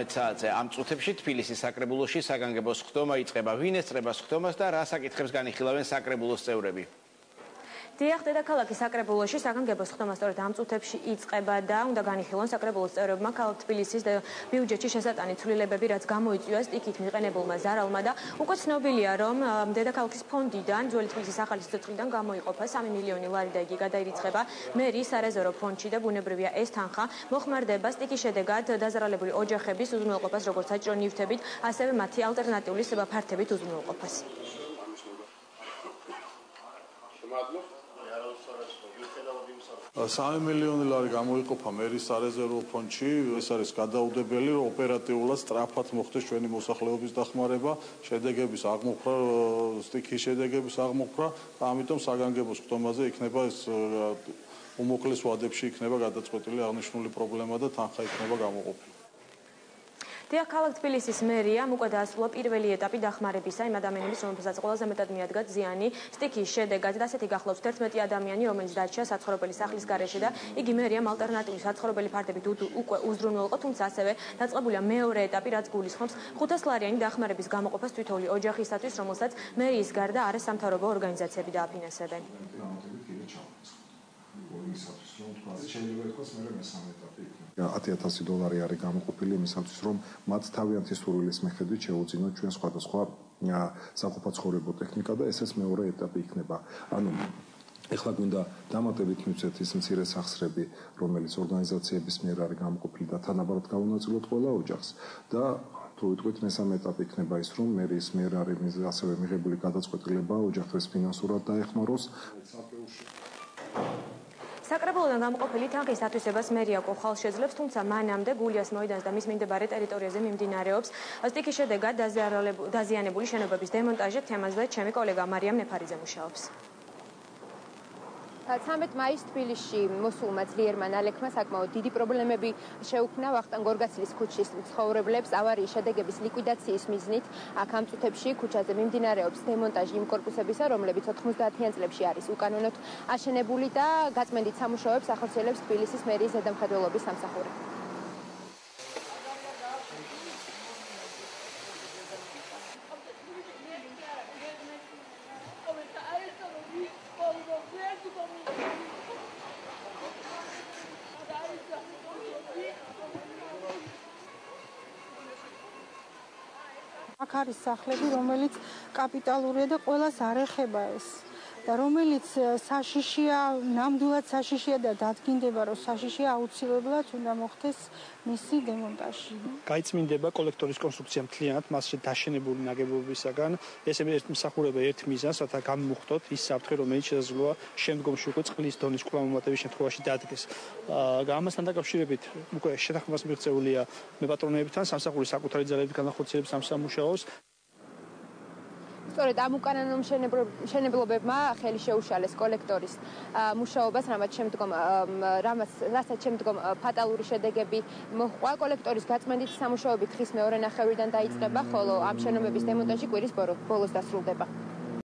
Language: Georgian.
საათზე ამ წუთებში თბილისის საკრებულოში საგანგებოს ხდომა იწყება. ვინ ესწრება ხდომას და რა საკითხებს განიხილავენ საკრებულოს წევრები? დიახ, დედაქალაქის საკრებულოში საგანგებოს ხდომა სწორედ ამ წუთებში იწყება და უნდა განიხილონ საკრებულოს წევრებმა ქალაქ თბილისის ბიუჯეტში შესატანი ცვლილებები, რაც გამოიწვია სტიქით მიყენებულმა ზარალმა და უკვე ცნობილია, რომ დედაქალაქის ფონდიდან ძველი თბილისის ახალი სიცოცხლიდან გამოიყოფა 3 მილიონი ლარი და იგი გადაირიცხება მერის სარეზერვო ფონდში და ბუნებრივია ეს თანხა მოხმარდება სტიქის შედეგად დაზარალებული ოჯახების უზრუნველყოფას, როგორც საჭირო ნივთებით, ასევე მათი ალტერნატიული ფართებით უზრუნველყოფას. 3 მილიონი ლარი გამოიყოფა მერის სარეზერვო ფონდში. ეს არის გადაუდებელი, რომ ოპერატიულად სწრაფად მოხდეს ჩვენი მოსახლეობის დახმარება, შედეგების აღმოფხვრა, სტიქის შედეგების აღმოფხვრა და ამიტომ საგანგებოს ხდომაზე იქნება ეს უმოკლეს ვადებში იქნება გადაწყვეტილი აღნიშნული პრობლემა და თანხა იქნება გამოყოფილი. დიახ, ქალაქ თბილისის მერიამ უკვე დაასრულა პირველი ეტაპი დახმარებისა იმ ადამიანების, რომელთაც ყველაზე მეტად მიადგა ზიანი სტიქის შედეგად და ასეთი გახლავს 11 ადამიანი, რომელიც დარჩა საცხოვრებელი სახლის გარეშე და იგი მერიამ ალტერნატიული საცხოვრებელი ფართებით უკვე უზრუნველყო, თუმცა ასევე დაწყებულია მეორე ეტაპი, რაც გულისხმობს 500 ლარიანი დახმარების გამოყოფას თითოეული ოჯახისათვის, რომელსაც მერის გარდა არასამთავრობო ორგანიზაციები დააფინანსებენ. $10,000 არის გამოყოფილი იმისათვის, რომ მათ თავიანთი სურვილის მიხედვით შეუძინოთ ჩვენ სხვადასხვა საყოფაცხოვრებო ტექნიკა და ესეც მეორე ეტაპი იქნება. ანუ ეხლა გვინდა დამატებით მივცეთ ის მცირე სახსრები, რომელიც ორგანიზაციების მიერ არის გამოყოფილი და თანაბარად გავუნაწილოთ ყველა ოჯახს და თუ ვიტყვით მესამე ეტაპი იქნება ის, რომ მერის მიერ არის ასევე მიღებული გადაწყვეტილება ოჯახებს ფინანსურად დაეხმაროს. საკრებულოდან გამოყოფილი თანხის ათვისებას მერია ხალხს შეძლებს, თუმცა მანამდე გულიას მოედანს და მის მიმდებარე ტერიტორიაზე მიმდინარეობს სტიქის შედეგად დაზიანებული შენობების დემონტაჟი. თემაზე ჩემი კოლეგა მარიამ ნეფარიძე მუშაობს. 13 მაისს თბილისში მოსულმა ძლიერმა ნალექმა საკმაოდ დიდი პრობლემები შეუქმნა ვახტანგ გორგასლის ქუჩის მცხოვრებლებს ავარიის შედეგების ლიკვიდაციის მიზნით. აქ ამ წუთებში ქუჩაზე მიმდინარეობს დემონტაჟი იმ კორპუსებისა, რომლებიც 90-იან წლებში არის უკანონოდ აშენებული და გაწმენდით სამუშაოებს ახორციელებს თბილისის მერიის ზედამხედველობის სამსახური. აქ არის სახლები, რომელიც კაპიტალურია და ყველას არ ეხება ეს და რომელიც საშიშია, ნამდვილად საშიშია და დადგინდება, რომ საშიშია აუცილებლად უნდა მოხდეს მისი დემონტაჟი. გაიწმინდება კოლექტორის კონსტრუქცია მთლიანად მასში დაშენებული ნაგებობისაგან. ეს ემსახურება ერთ მიზანს, რათა გამოვხდოთ ის საფრთხე, რომელიც შესაძლოა შემდგომში უკვე წყლის დონის კვლავ-მომატების შემთხვევაში დადგეს. ამასთან დაკავშირებით უკვე შეთანხმებას მიღწეულია მეპატრონეებთან, სამსახურის საკუთარი ძალებით განახორციელებს ამ სამუშაოს. სწორედ ამ უკანონო მშენებლობებმა ხელი შეუშალეს კოლექტორის მუშაობას, რასაც შემდგომ ფატალური შედეგები მოჰყვა. კოლექტორის გაწმენდით სამუშაოები ხის მეორე ნახევრიდან დაიწყება, ხოლო ამ შენობების დემონტაჟი კვირის ბოლოს დასრულდება.